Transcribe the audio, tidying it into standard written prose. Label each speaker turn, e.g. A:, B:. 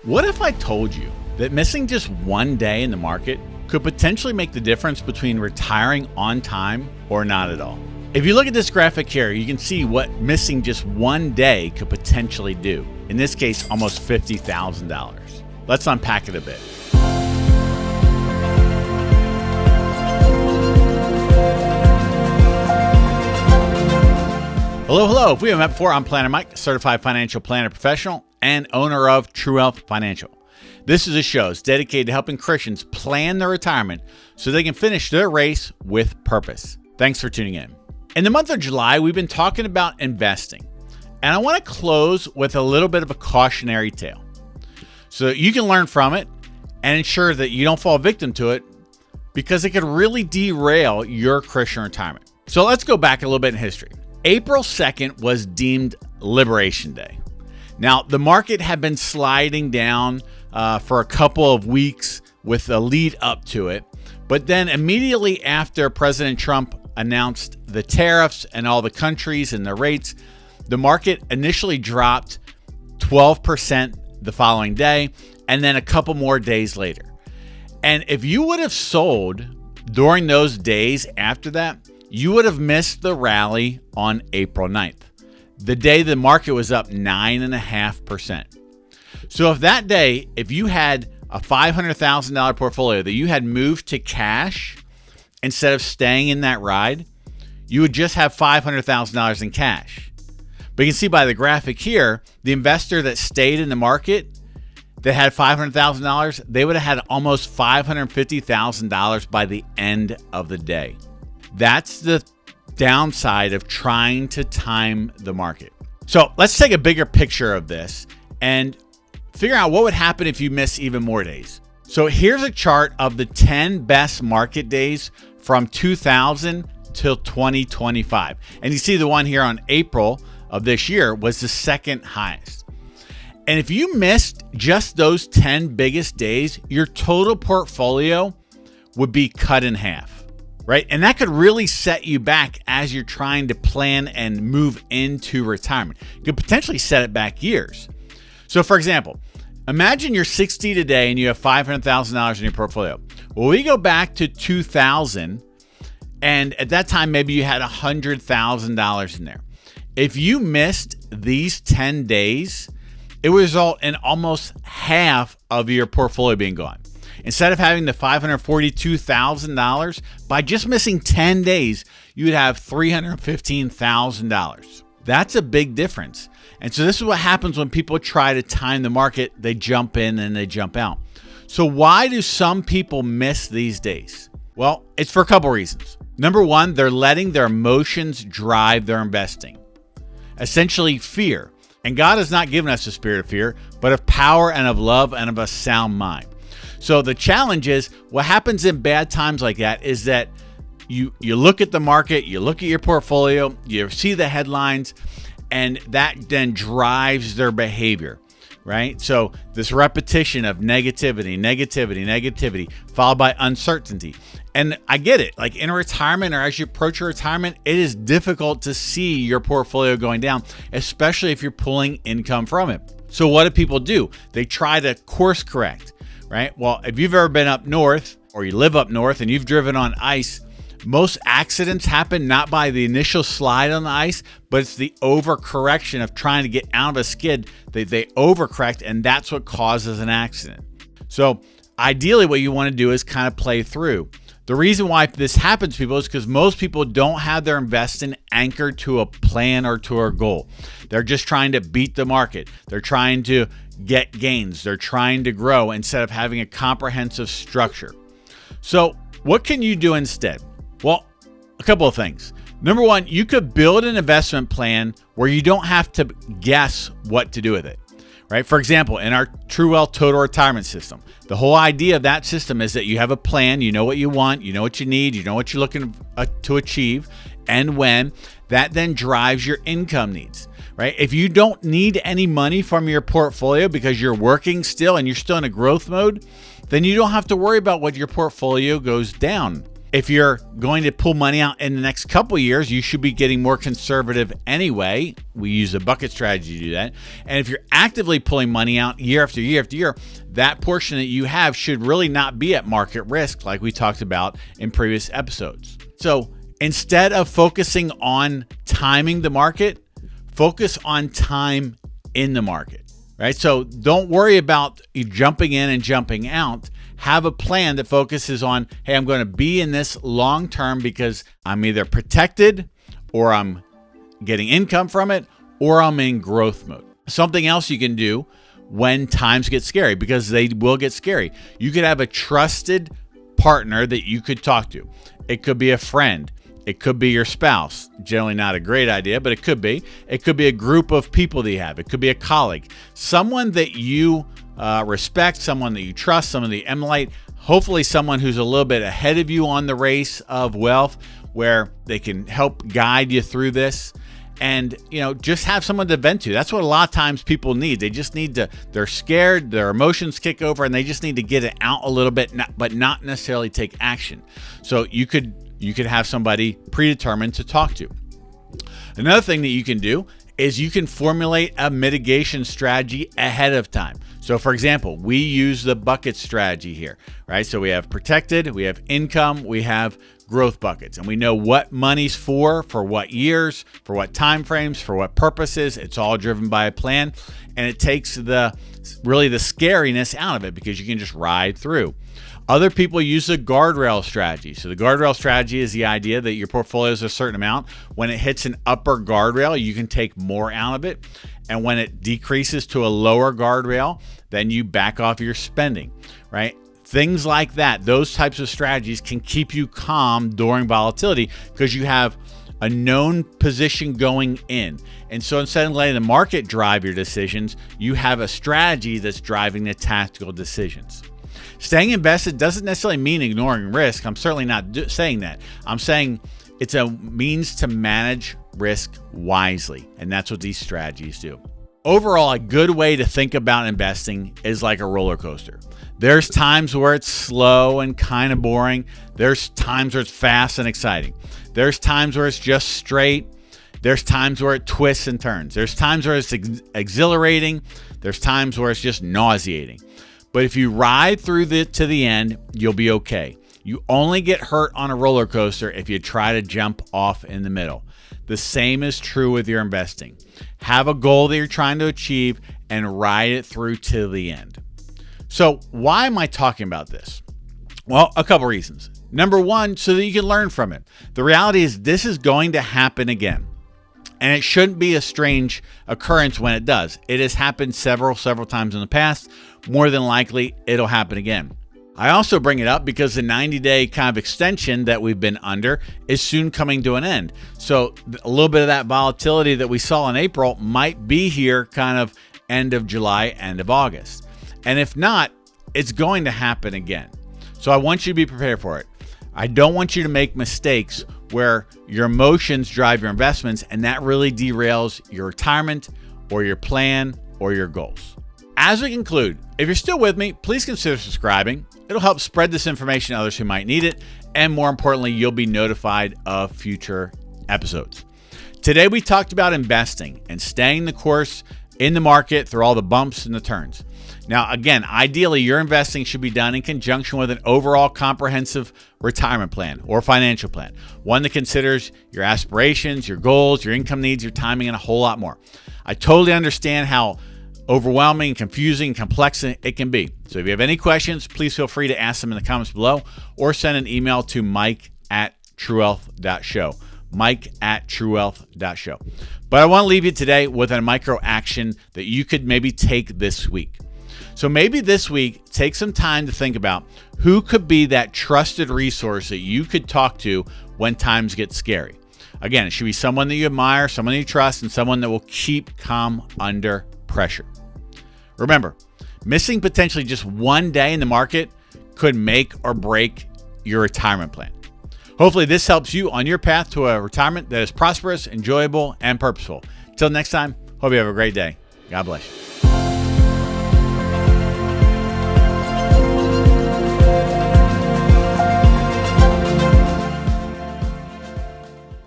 A: What if I told you that missing just one day in the market could potentially make the difference between retiring on time or not at all? If you look at this graphic here, you can see what missing just one day could potentially do. In this case, almost $50,000. Let's unpack it a bit. Hello. If we haven't met before, I'm Planner Mike, certified financial planner professional and owner of True Wealth Financial. This is a show that's dedicated to helping Christians plan their retirement so they can finish their race with purpose. Thanks for tuning in. In the month of July, we've been talking about investing, and I want to close with a little bit of a cautionary tale so that you can learn from it and ensure that you don't fall victim to it, because it could really derail your Christian retirement. So let's go back a little bit in history. April 2nd was deemed Liberation Day. Now, the market had been sliding down for a couple of weeks with a lead up to it. But then immediately after President Trump announced the tariffs and all the countries and the rates, the market initially dropped 12% the following day, and then a couple more days later. And if you would have sold during those days after that, you would have missed the rally on April 9th, the day the market was up 9.5%. So if that day, if you had a $500,000 portfolio that you had moved to cash instead of staying in that ride, you would just have $500,000 in cash. But you can see by the graphic here, the investor that stayed in the market that had $500,000, they would have had almost $550,000 by the end of the day. That's the downside of trying to time the market. So let's take a bigger picture of this and figure out what would happen if you miss even more days. So here's a chart of the 10 best market days from 2000 till 2025. And you see the one here on April of this year was the second highest. And if you missed just those 10 biggest days, your total portfolio would be cut in half. Right? And that could really set you back as you're trying to plan and move into retirement. You could potentially set it back years. So for example, imagine you're 60 today and you have $500,000 in your portfolio. Well, we go back to 2000, and at that time, maybe you had $100,000 in there. If you missed these 10 days, it would result in almost half of your portfolio being gone. Instead of having the $542,000, by just missing 10 days, you would have $315,000. That's a big difference. And so this is what happens when people try to time the market. They jump in and they jump out. So why do some people miss these days? Well, it's for a couple reasons. Number one, they're letting their emotions drive their investing. Essentially fear. And God has not given us a spirit of fear, but of power and of love and of a sound mind. So the challenge is, what happens in bad times like that is that you look at the market, you look at your portfolio, you see the headlines, and that then drives their behavior, right? So this repetition of negativity, followed by uncertainty. And I get it, like in retirement or as you approach your retirement, it is difficult to see your portfolio going down, especially if you're pulling income from it. So what do people do? They try to course correct. Right? Well, if you've ever been up north or you live up north and you've driven on ice, most accidents happen not by the initial slide on the ice, but it's the overcorrection of trying to get out of a skid. They overcorrect, and that's what causes an accident. So ideally what you want to do is kind of play through. The reason why this happens to people is because most people don't have their investing anchored to a plan or to a goal. They're just trying to beat the market. They're trying to get gains. They're trying to grow instead of having a comprehensive structure. So what can you do instead? Well, a couple of things. Number one, you could build an investment plan where you don't have to guess what to do with it. Right? For example, in our True Wealth Total Retirement System, the whole idea of that system is that you have a plan, you know what you want, you know what you need, you know what you're looking to achieve, and when. That then drives your income needs, right? If you don't need any money from your portfolio because you're working still and you're still in a growth mode, then you don't have to worry about what your portfolio goes down. If you're going to pull money out in the next couple years, you should be getting more conservative anyway. We use a bucket strategy to do that. And if you're actively pulling money out year after year after year, that portion that you have should really not be at market risk like we talked about in previous episodes. So instead of focusing on timing the market, focus on time in the market, right? So don't worry about you jumping in and jumping out. Have a plan that focuses on, hey, I'm going to be in this long term because I'm either protected or I'm getting income from it or I'm in growth mode. Something else you can do when times get scary, because they will get scary. You could have a trusted partner that you could talk to. It could be a friend. It could be your spouse. Generally not a great idea, but it could be. It could be a group of people that you have. It could be a colleague. Someone that you respect, someone that you trust, someone that you emulate, hopefully someone who's a little bit ahead of you on the race of wealth where they can help guide you through this. And, just have someone to vent to. That's what a lot of times people need. They just need to, they're scared, their emotions kick over, and they just need to get it out a little bit, but not necessarily take action. So you could have somebody predetermined to talk to. Another thing that you can do is you can formulate a mitigation strategy ahead of time. So for example, we use the bucket strategy here, right? So we have protected, we have income, we have growth buckets, and we know what money's for what years, for what time frames, for what purposes. It's all driven by a plan, and it takes the scariness out of it because you can just ride through. Other people use the guardrail strategy. So the guardrail strategy is the idea that your portfolio is a certain amount. When it hits an upper guardrail, you can take more out of it. And when it decreases to a lower guardrail, then you back off your spending, right? Things like that, those types of strategies can keep you calm during volatility because you have a known position going in. And so instead of letting the market drive your decisions, you have a strategy that's driving the tactical decisions. Staying invested doesn't necessarily mean ignoring risk. I'm certainly not saying that. I'm saying it's a means to manage risk wisely, and that's what these strategies do. Overall, a good way to think about investing is like a roller coaster. There's times where it's slow and kind of boring. There's times where it's fast and exciting. There's times where it's just straight. There's times where it twists and turns. There's times where it's exhilarating. There's times where it's just nauseating. But if you ride through to the end, you'll be okay. You only get hurt on a roller coaster if you try to jump off in the middle. The same is true with your investing. Have a goal that you're trying to achieve and ride it through to the end. So why am I talking about this? Well, a couple reasons. Number one, so that you can learn from it. The reality is this is going to happen again. And it shouldn't be a strange occurrence when it does. It has happened several times in the past. More than likely, it'll happen again. I also bring it up because the 90-day kind of extension that we've been under is soon coming to an end. So a little bit of that volatility that we saw in April might be here kind of end of July, end of August. And if not, it's going to happen again. So I want you to be prepared for it. I don't want you to make mistakes where your emotions drive your investments and that really derails your retirement or your plan or your goals. As we conclude, if you're still with me, please consider subscribing. It'll help spread this information to others who might need it. And more importantly, you'll be notified of future episodes. Today, we talked about investing and staying the course in the market through all the bumps and the turns. Now, again, ideally, your investing should be done in conjunction with an overall comprehensive retirement plan or financial plan, one that considers your aspirations, your goals, your income needs, your timing, and a whole lot more. I totally understand how overwhelming, confusing, and complex it can be. So if you have any questions, please feel free to ask them in the comments below or send an email to mike@truewealth.show. mike@truewealth.show. But I want to leave you today with a micro action that you could maybe take this week. So maybe this week, take some time to think about who could be that trusted resource that you could talk to when times get scary. Again, it should be someone that you admire, someone that you trust, and someone that will keep calm under pressure. Remember, missing potentially just one day in the market could make or break your retirement plan. Hopefully this helps you on your path to a retirement that is prosperous, enjoyable, and purposeful. Until next time, hope you have a great day. God bless you.